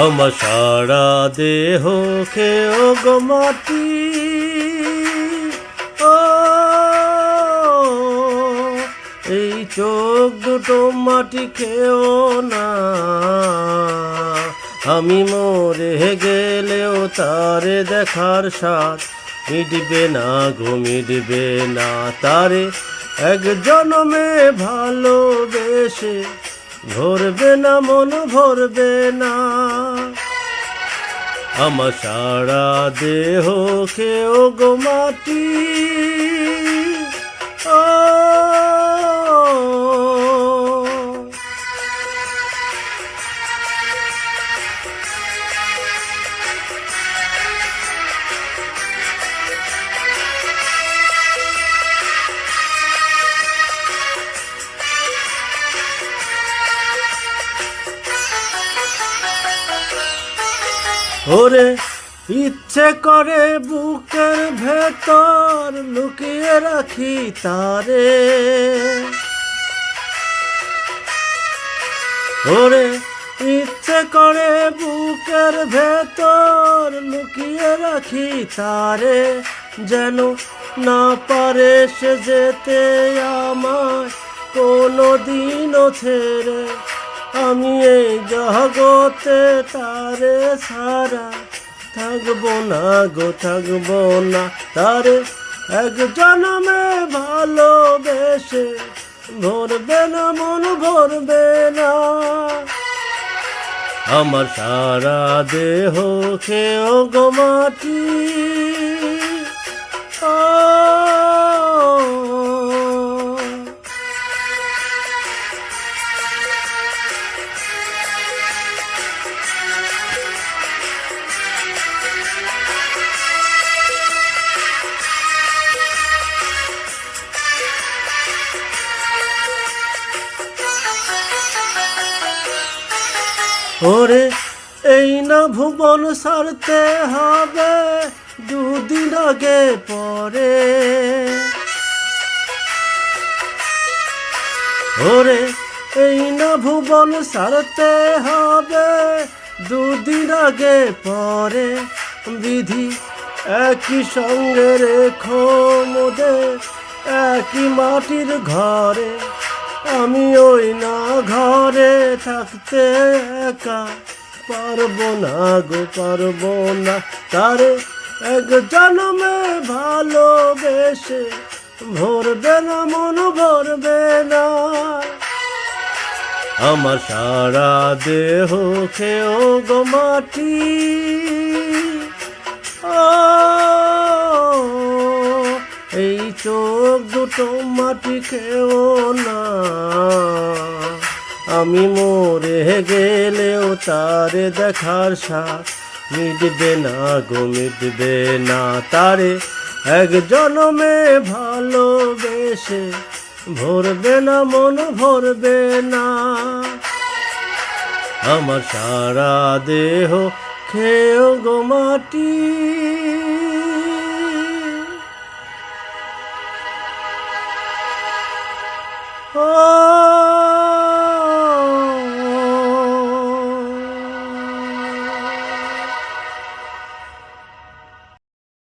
আমার সারা দেহ খেও গো মাটি, ও এই চোখ দুটো মাটি খেও না। আমি মরে গেলেও তারে দেখার স্বাদ মিটবে না গো, মিটবে না। তারে এক জনমে ভালোবেসে ভরবে না, মন ভরবে না। আমার সারা দেহ খেও গো মাটি, ও ওরে ইচ্ছে করে বুকের ভেতর লুকিয়ে রাখি তারে, ওরে ইচ্ছে করে বুকের ভেতর লুকিয়ে রাখি তারে, যেন না পারে সে যেতে আমায় কোনো দিনও ছেড়ে। আমি এই জগতে তারে ছাড়া থাকবো না গো, থাকবো না। তারে এক জনমে ভালোবেসে ভরবে না, মন ভরবে না। আমার সারা দেহ খেও গো মাটি, ও ওরে এই না ভুবন ছাড়তে হবে দুদিন আগে পরে, ওরে এই না ভুবন ছাড়তে হবে দুদিন আগে পরে। বিধি একই সঙ্গে রেখো মোদের একই মাটির ঘরে, আমি ওই না ঘরে থাকতে একা পারবো না গো, পারবো না। তারে এক জনমে ভালোবেসে ভরবে না, মন ভরবে না। আমার সারা দেহ খেও গো মাটি, ও এই চোখ দুটো মাটি খেও না। আমি মরে গেলেও তারে দেখার স্বাদ মিটবে না গো, মিটবে না। তারে এক জনমে ভালোবেসে ভরবে না, মন ভরবে না। আমার সারা দেহ খেও গো মাটি, ও